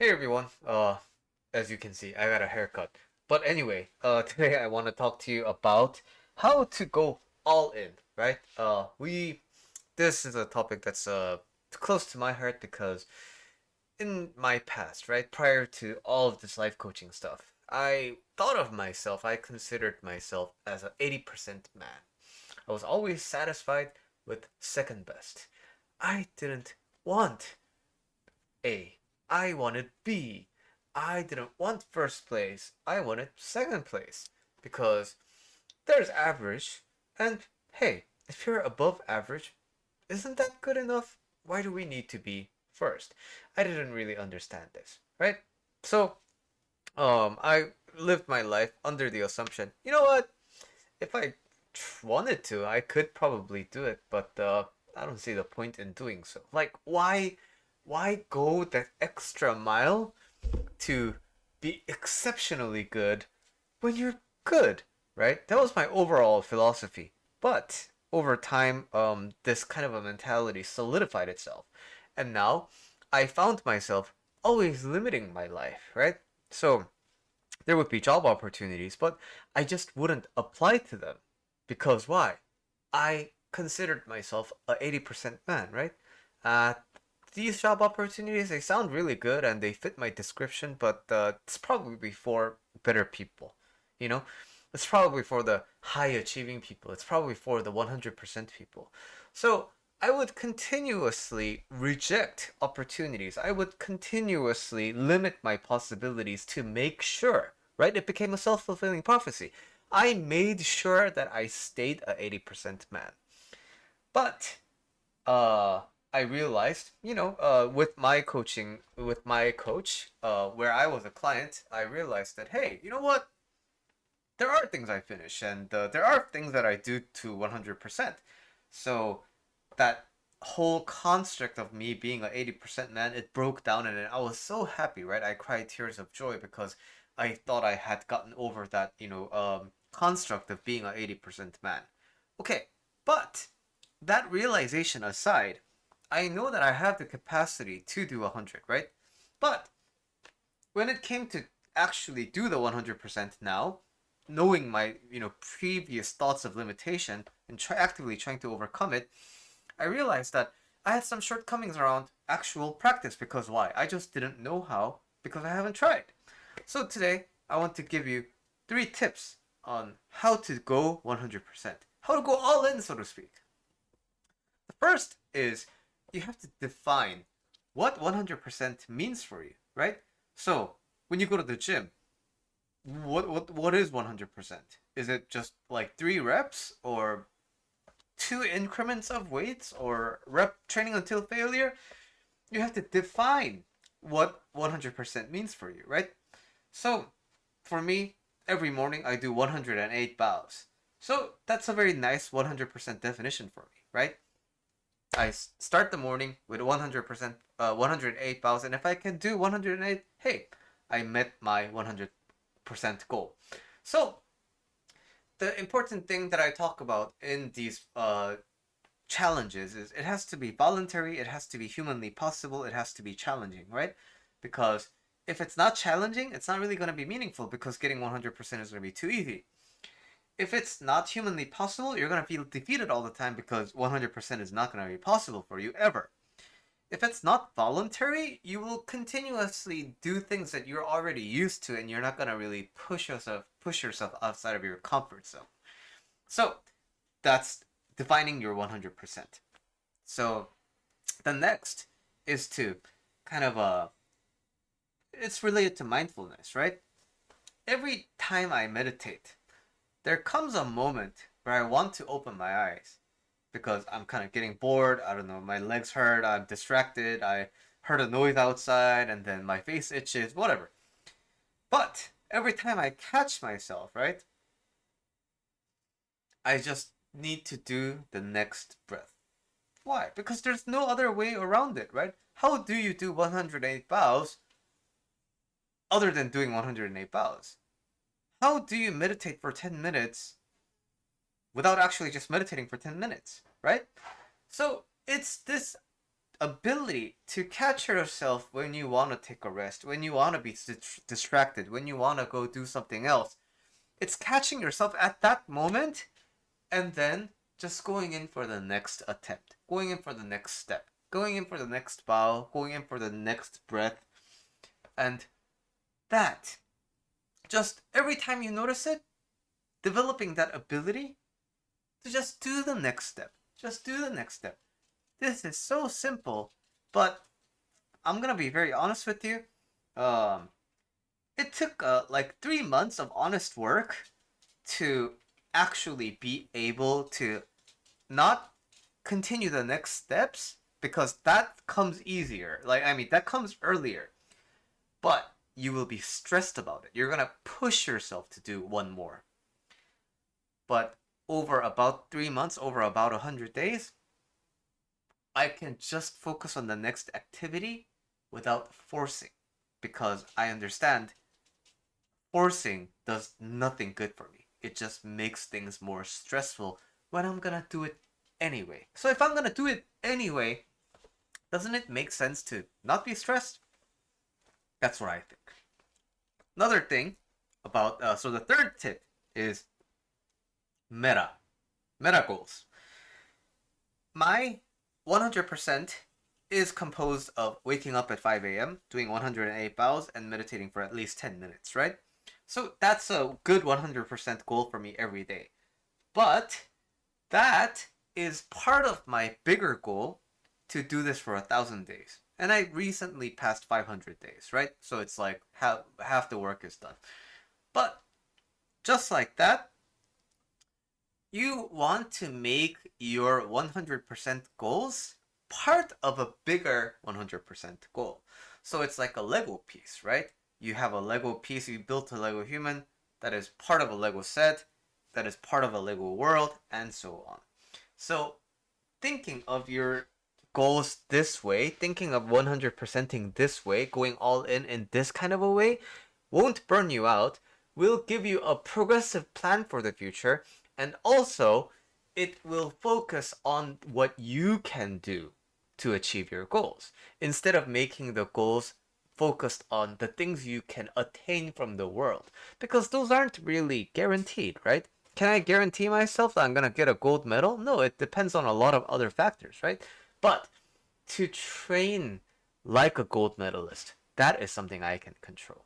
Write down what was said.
Hey everyone. As you can see, I got a haircut. But anyway, today I want to talk to you about how to go all in, right? This is a topic that's close to my heart because in my past, right, prior to all of this life coaching stuff, I considered myself as an 80% man. I was always satisfied with second best. I didn't want A. I wanted B. I didn't want first place. I wanted second place. Because there's average, and hey, if you're above average, isn't that good enough? Why do we need to be first? I didn't really understand this, right? So, I lived my life under the assumption, you know what? If I wanted to, I could probably do it, but I don't see the point in doing so. Like, why go that extra mile to be exceptionally good when you're good, right? That was my overall philosophy. But over time, this kind of a mentality solidified itself, and now I found myself always limiting my life, right? So there would be job opportunities, but I just wouldn't apply to them because why? I considered myself a 80% man, right? Uh, these job opportunities, they sound really good and they fit my description, but it's probably for better people, you know? It's probably for the high achieving people. It's probably for the 100% people. So I would continuously reject opportunities. I would continuously limit my possibilities to make sure, right? It became a self fulfilling prophecy. I made sure that I stayed a 80% man. But uh, I realized, with my coach, where I was a client, I realized that, hey, you know what? There are things I finish, and there are things that I do to 100%. So that whole construct of me being an 80% man, it broke down, and I was so happy, right? I cried tears of joy because I thought I had gotten over that, construct of being an 80% man. Okay, but that realization aside, I know that I have the capacity to do 100, right? But when it came to actually do the 100% now, knowing my, previous thoughts of limitation and actively trying to overcome it, I realized that I had some shortcomings around actual practice because why? I just didn't know how because I haven't tried. So today, I want to give you 3 tips on how to go 100%. How to go all in, so to speak. The first is you have to define what 100% means for you, right? So, when you go to the gym, what is 100%? Is it just like 3 reps or 2 increments of weights or rep training until failure? You have to define what 100% means for you, right? So, for me, every morning I do 108 bows. So, that's a very nice 100% definition for me, right? I start the morning with 100%, 108 bows, and if I can do 108, hey, I met my 100% goal. So, the important thing that I talk about in these challenges is it has to be voluntary, it has to be humanly possible, it has to be challenging, right? Because if it's not challenging, it's not really going to be meaningful because getting 100% is going to be too easy. If it's not humanly possible, you're going to feel defeated all the time because 100% is not going to be possible for you ever. If it's not voluntary, you will continuously do things that you're already used to and you're not going to really push yourself outside of your comfort zone. So, that's defining your 100%. So, the next is to kind of it's related to mindfulness, right? Every time I meditate, there comes a moment where I want to open my eyes because I'm kind of getting bored. I don't know, my legs hurt, I'm distracted, I heard a noise outside, and then my face itches, whatever. But every time I catch myself, right, I just need to do the next breath. Why? Because there's no other way around it, right? How do you do 108 bows other than doing 108 bows? How do you meditate for 10 minutes without actually just meditating for 10 minutes, right? So it's this ability to catch yourself when you want to take a rest, when you want to be distracted, when you want to go do something else. It's catching yourself at that moment and then just going in for the next attempt, going in for the next step, going in for the next bow, going in for the next breath. And that, just every time you notice it, developing that ability to just do the next step. Just do the next step. This is so simple, but I'm gonna be very honest with you. Um, it took like 3 months of honest work to actually be able to not continue the next steps because that comes easier. Like, I mean, that comes earlier. But you will be stressed about it. You're gonna push yourself to do one more. But over about 3 months, over about 100 days, I can just focus on the next activity without forcing because I understand forcing does nothing good for me. It just makes things more stressful when I'm gonna do it anyway. So if I'm gonna do it anyway, doesn't it make sense to not be stressed? That's what I think. Another thing about, so the third tip is meta. Meta goals. My 100% is composed of waking up at 5 a.m., doing 108 bows, and meditating for at least 10 minutes, right? So that's a good 100% goal for me every day. But that is part of my bigger goal to do this for 1,000 days. And I recently passed 500 days, right? So it's like half the work is done. But just like that, you want to make your 100% goals part of a bigger 100% goal. So it's like a Lego piece, right? You have a Lego piece, you built a Lego human that is part of a Lego set, that is part of a Lego world, and so on. So thinking of your goals this way, thinking of 100%ing this way, going all in this kind of a way, won't burn you out, will give you a progressive plan for the future, and also it will focus on what you can do to achieve your goals instead of making the goals focused on the things you can attain from the world, because those aren't really guaranteed, right? Can I guarantee myself that I'm gonna get a gold medal? No, it depends on a lot of other factors, right? But to train like a gold medalist, that is something I can control.